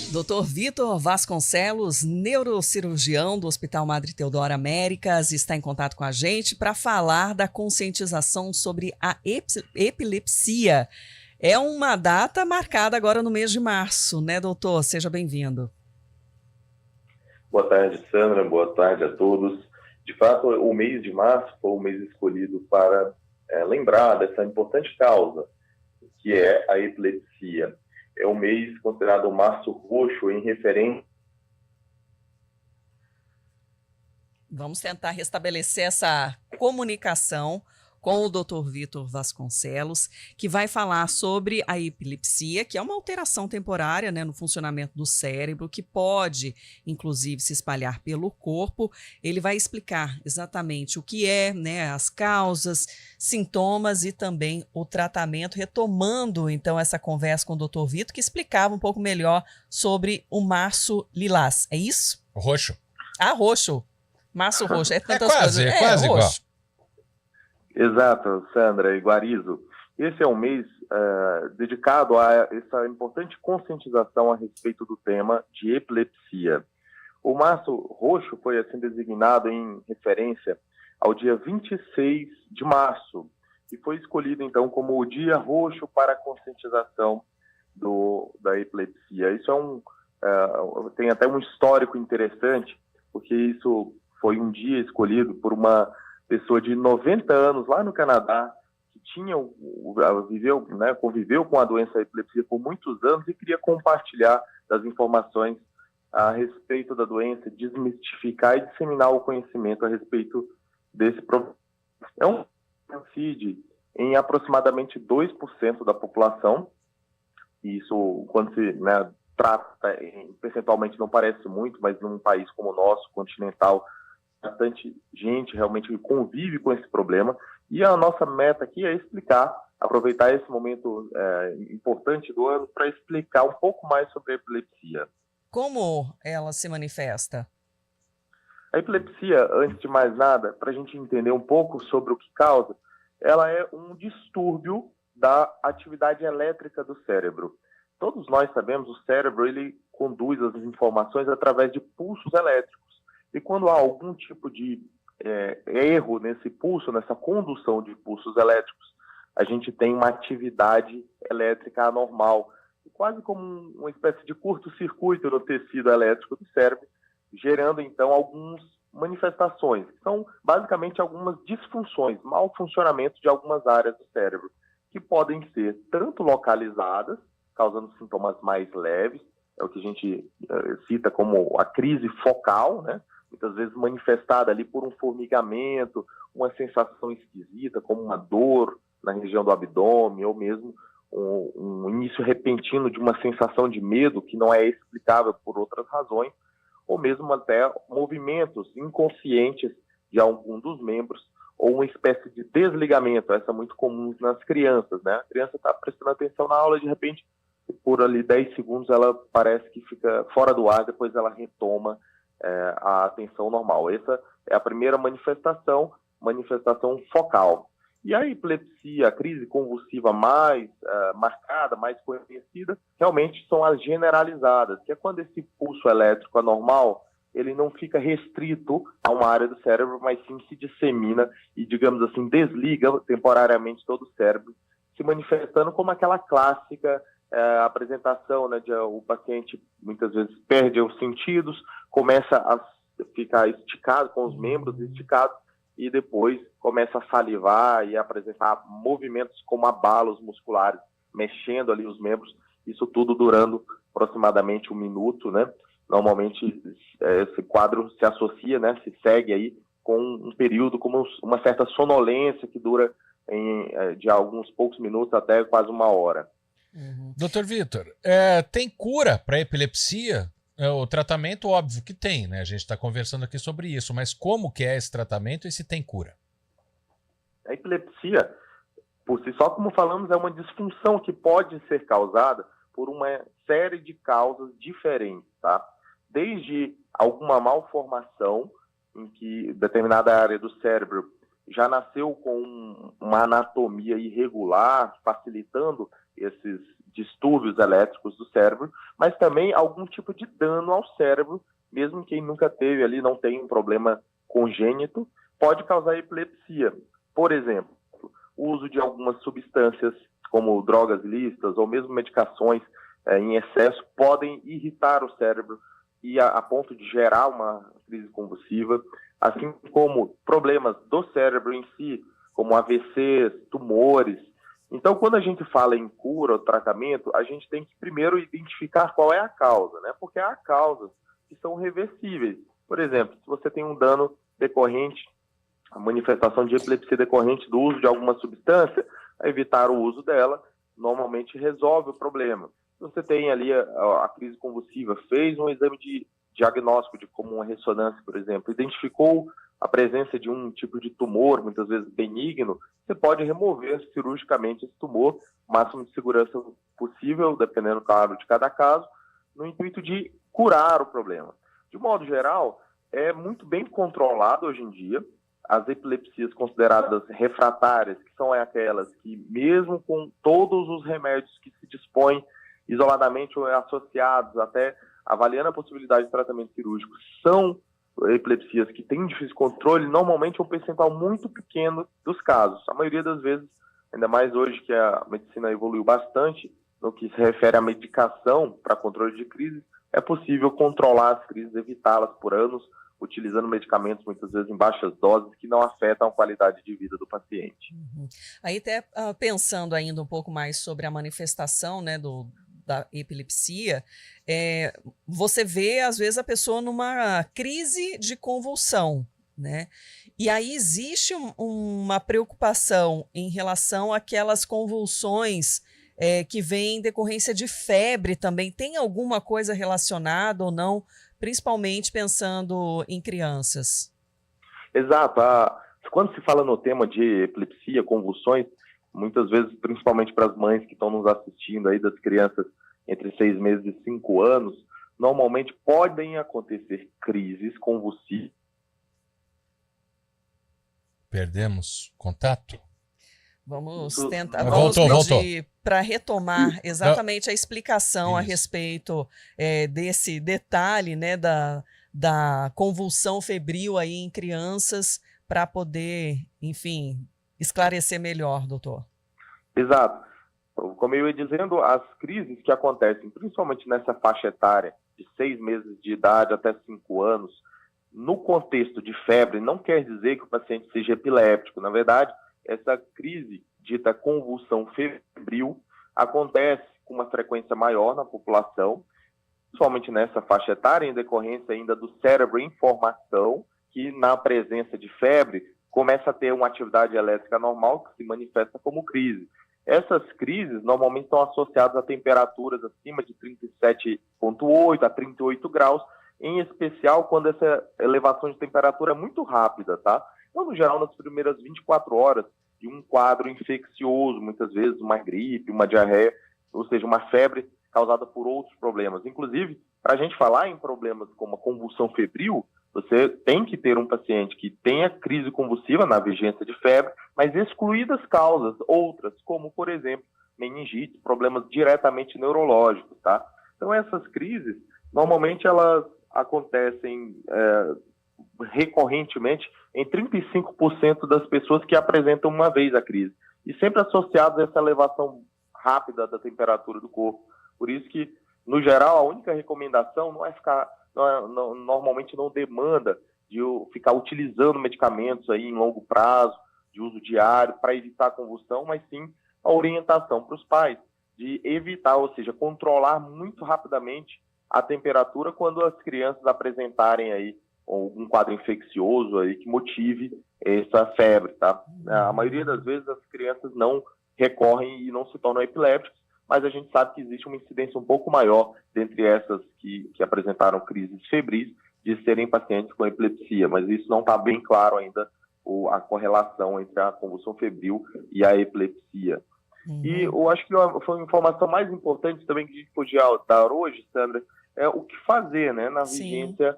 Dr. Vitor Vasconcelos, neurocirurgião do Hospital Madre Teodora Américas, está em contato com a gente para falar da conscientização sobre a epilepsia. É uma data marcada agora no mês de março, né, doutor? Seja bem-vindo. Boa tarde, Sandra. Boa tarde a todos. De fato, o mês de março foi o mês escolhido para lembrar dessa importante causa, que é a epilepsia. É o mês considerado o Março Roxo em referência. Vamos tentar restabelecer essa comunicação com o Dr. Vitor Vasconcelos, que vai falar sobre a epilepsia, que é uma alteração temporária, né, no funcionamento do cérebro, que pode, inclusive, se espalhar pelo corpo. Ele vai explicar exatamente o que é, né, as causas, sintomas e também o tratamento, retomando, então, essa conversa com o Dr. Vitor, que explicava um pouco melhor sobre o março lilás. É isso? Roxo. Ah, roxo. Março roxo. É tantas quase, coisas. É quase igual. Exato, Sandra e Guarizo. Esse é um mês dedicado a essa importante conscientização a respeito do tema de epilepsia. O Março Roxo foi assim designado em referência ao dia 26 de março, e foi escolhido então como o Dia Roxo para a conscientização da epilepsia. Isso tem até um histórico interessante, porque isso foi um dia escolhido por uma pessoa de 90 anos lá no Canadá, que conviveu com a doença epilepsia por muitos anos e queria compartilhar das informações a respeito da doença, desmistificar e disseminar o conhecimento a respeito desse problema. É um incide em aproximadamente 2% da população. Isso, quando se trata, percentualmente não parece muito, mas num país como o nosso, continental, bastante gente realmente convive com esse problema, e a nossa meta aqui é aproveitar esse momento importante do ano para explicar um pouco mais sobre a epilepsia. Como ela se manifesta? A epilepsia, antes de mais nada, para a gente entender um pouco sobre o que causa, ela é um distúrbio da atividade elétrica do cérebro. Todos nós sabemos, o cérebro ele conduz as informações através de pulsos elétricos. E quando há algum tipo de erro nesse pulso, nessa condução de pulsos elétricos, a gente tem uma atividade elétrica anormal, quase como uma espécie de curto-circuito no tecido elétrico do cérebro, gerando então algumas manifestações, que são basicamente algumas disfunções, mau funcionamento de algumas áreas do cérebro, que podem ser tanto localizadas, causando sintomas mais leves, é o que a gente cita como a crise focal, né? Muitas vezes manifestada ali por um formigamento, uma sensação esquisita, como uma dor na região do abdômen, ou mesmo um início repentino de uma sensação de medo que não é explicável por outras razões, ou mesmo até movimentos inconscientes de algum dos membros, ou uma espécie de desligamento, essa é muito comum nas crianças, né? A criança está prestando atenção na aula, de repente, por ali 10 segundos, ela parece que fica fora do ar, depois ela retoma a atenção normal. Essa é a primeira manifestação focal. E a epilepsia, a crise convulsiva mais marcada, mais conhecida, realmente são as generalizadas, que é quando esse pulso elétrico anormal, ele não fica restrito a uma área do cérebro, mas sim se dissemina e, digamos assim, desliga temporariamente todo o cérebro, se manifestando como aquela clássica apresentação, né, de o paciente muitas vezes perde os sentidos, começa a ficar esticado, com os membros esticados, e depois começa a salivar e a apresentar movimentos como abalos musculares, mexendo ali os membros, isso tudo durando aproximadamente 1 minuto, né? Normalmente esse quadro se associa, né, se segue aí com um período como uma certa sonolência que dura de alguns poucos minutos até quase 1 hora. Doutor Vitor, tem cura para epilepsia? O tratamento, óbvio que tem, né? A gente está conversando aqui sobre isso, mas como que é esse tratamento e se tem cura? A epilepsia, por si só, como falamos, é uma disfunção que pode ser causada por uma série de causas diferentes, tá? Desde alguma malformação, em que determinada área do cérebro já nasceu com uma anatomia irregular, facilitando esses distúrbios elétricos do cérebro, mas também algum tipo de dano ao cérebro, mesmo quem nunca teve ali, não tem um problema congênito, pode causar epilepsia. Por exemplo, o uso de algumas substâncias, como drogas ilícitas ou mesmo medicações em excesso, podem irritar o cérebro e a ponto de gerar uma crise convulsiva, assim como problemas do cérebro em si, como AVCs, tumores. Então, quando a gente fala em cura ou tratamento, a gente tem que primeiro identificar qual é a causa, né? Porque há causas que são reversíveis. Por exemplo, se você tem um dano decorrente, a manifestação de epilepsia decorrente do uso de alguma substância, evitar o uso dela normalmente resolve o problema. Se você tem ali a crise convulsiva, fez um exame de diagnóstico de como uma ressonância, por exemplo, identificou a presença de um tipo de tumor, muitas vezes benigno, você pode remover cirurgicamente esse tumor, máximo de segurança possível, dependendo, claro, de cada caso, no intuito de curar o problema. De modo geral, é muito bem controlado hoje em dia. As epilepsias consideradas refratárias, que são aquelas que, mesmo com todos os remédios que se dispõem isoladamente ou associados, até avaliando a possibilidade de tratamento cirúrgico, são epilepsias que têm difícil controle, normalmente é um percentual muito pequeno dos casos. A maioria das vezes, ainda mais hoje que a medicina evoluiu bastante, no que se refere à medicação para controle de crises, é possível controlar as crises, evitá-las por anos, utilizando medicamentos muitas vezes em baixas doses que não afetam a qualidade de vida do paciente. Aí até pensando ainda um pouco mais sobre a manifestação, né, da epilepsia, você vê às vezes a pessoa numa crise de convulsão, né? E aí existe uma preocupação em relação àquelas convulsões que vêm em decorrência de febre também. Tem alguma coisa relacionada ou não? Principalmente pensando em crianças. Exato. Quando se fala no tema de epilepsia, convulsões, muitas vezes, principalmente para as mães que estão nos assistindo aí, das crianças entre 6 meses e 5 anos, normalmente podem acontecer crises convulsivas. Perdemos contato? Vamos tentar, voltou. pedir para retomar exatamente a explicação a respeito desse detalhe, né, da convulsão febril aí em crianças, para poder, enfim, esclarecer melhor, doutor. Exato. Como eu ia dizendo, as crises que acontecem, principalmente nessa faixa etária, de 6 meses de idade até 5 anos, no contexto de febre, não quer dizer que o paciente seja epiléptico. Na verdade, essa crise dita convulsão febril acontece com uma frequência maior na população, principalmente nessa faixa etária, em decorrência ainda do cérebro em formação, que na presença de febre começa a ter uma atividade elétrica normal que se manifesta como crise. Essas crises normalmente estão associadas a temperaturas acima de 37,8 a 38 graus, em especial quando essa elevação de temperatura é muito rápida, tá? Então, no geral, nas primeiras 24 horas de um quadro infeccioso, muitas vezes uma gripe, uma diarreia, ou seja, uma febre causada por outros problemas. Inclusive, para a gente falar em problemas como a convulsão febril, você tem que ter um paciente que tenha crise convulsiva na vigência de febre, mas excluídas causas outras, como, por exemplo, meningite, problemas diretamente neurológicos, tá? Então, essas crises, normalmente, elas acontecem recorrentemente em 35% das pessoas que apresentam uma vez a crise, e sempre associados a essa elevação rápida da temperatura do corpo. Por isso que, no geral, a única recomendação não é ficar, normalmente não demanda de ficar utilizando medicamentos aí em longo prazo, de uso diário, para evitar a convulsão, mas sim a orientação para os pais de evitar, ou seja, controlar muito rapidamente a temperatura quando as crianças apresentarem aí algum quadro infeccioso aí que motive essa febre, tá? A maioria das vezes as crianças não recorrem e não se tornam epilépticos, mas a gente sabe que existe uma incidência um pouco maior dentre essas que apresentaram crises febris de serem pacientes com epilepsia, mas isso não está bem claro ainda, a correlação entre a convulsão febril e a epilepsia. E eu acho que foi a informação mais importante também que a gente podia dar hoje, Sandra, é o que fazer, né, na vigência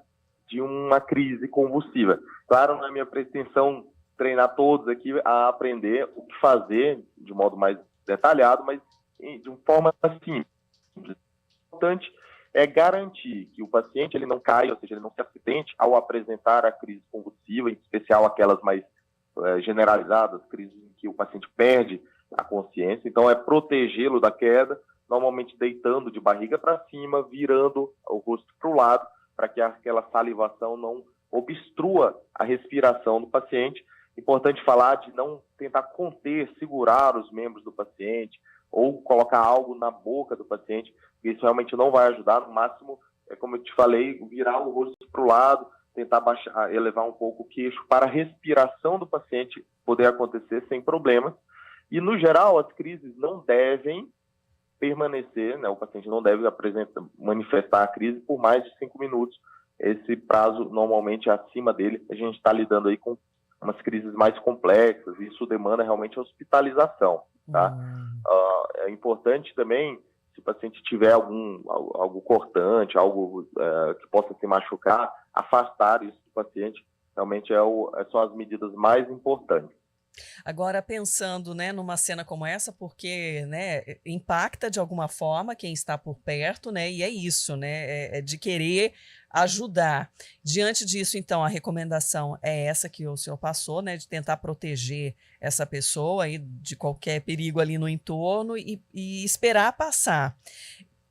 de uma crise convulsiva. Claro, não é minha pretensão treinar todos aqui a aprender o que fazer de modo mais detalhado, mas de uma forma simples. O importante é garantir que o paciente ele não caia, ou seja, ele não se acidente ao apresentar a crise convulsiva, em especial aquelas mais generalizadas, crises em que o paciente perde a consciência. Então, é protegê-lo da queda, normalmente deitando de barriga para cima, virando o rosto para o lado, para que aquela salivação não obstrua a respiração do paciente. Importante falar de não tentar conter, segurar os membros do paciente ou colocar algo na boca do paciente, porque isso realmente não vai ajudar. No máximo, como eu te falei, virar o rosto para o lado, tentar baixar, elevar um pouco o queixo para a respiração do paciente poder acontecer sem problemas. E, no geral, as crises não devem permanecer, né? O paciente não deve manifestar a crise por mais de 5 minutos. Esse prazo, normalmente, é acima dele. A gente está lidando aí com umas crises mais complexas, e isso demanda realmente hospitalização, tá? É importante também, se o paciente tiver algo cortante, algo que possa se machucar, afastar isso do paciente, realmente são as medidas mais importantes. Agora, pensando, né, numa cena como essa, porque, né, impacta de alguma forma quem está por perto, né, e é isso, né, é de querer ajudar. Diante disso, então, a recomendação é essa que o senhor passou, né, de tentar proteger essa pessoa aí de qualquer perigo ali no entorno e esperar passar.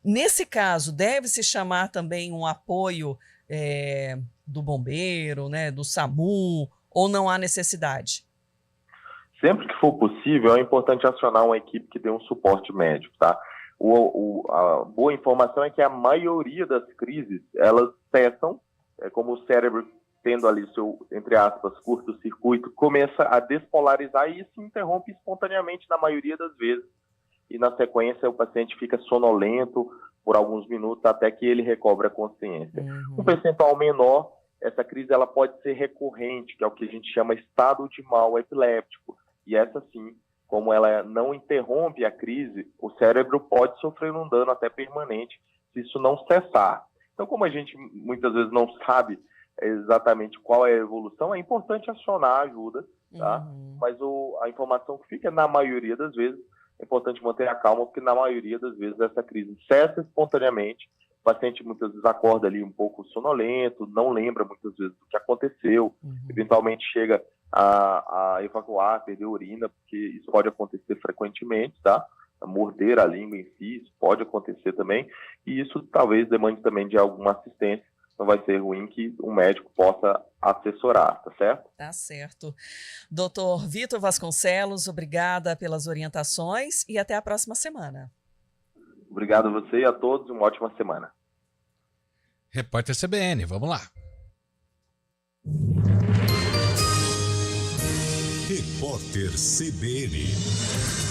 Nesse caso, deve-se chamar também um apoio do bombeiro, né, do SAMU, ou não há necessidade? Sempre que for possível, é importante acionar uma equipe que dê um suporte médico, tá? A boa informação é que a maioria das crises, elas cessam, como o cérebro tendo ali seu, entre aspas, curto-circuito, começa a despolarizar e se interrompe espontaneamente na maioria das vezes. E na sequência o paciente fica sonolento por alguns minutos até que ele recobre a consciência. Um percentual menor, essa crise ela pode ser recorrente, que é o que a gente chama estado de mal epiléptico. E essa sim, como ela não interrompe a crise, o cérebro pode sofrer um dano até permanente se isso não cessar. Então, como a gente muitas vezes não sabe exatamente qual é a evolução, é importante acionar a ajuda, tá? Mas a informação que fica, na maioria das vezes, é importante manter a calma, porque na maioria das vezes essa crise cessa espontaneamente. O paciente muitas vezes acorda ali um pouco sonolento, não lembra muitas vezes do que aconteceu, eventualmente chega a evacuar, perder urina, porque isso pode acontecer frequentemente, tá? Morder a língua em si, isso pode acontecer também, e isso talvez demande também de alguma assistência. Não vai ser ruim que um médico possa assessorar, tá certo? Tá certo. Doutor Vitor Vasconcelos, obrigada pelas orientações e até a próxima semana. Obrigado a você e a todos, uma ótima semana. Repórter CBN, vamos lá. Repórter CBN.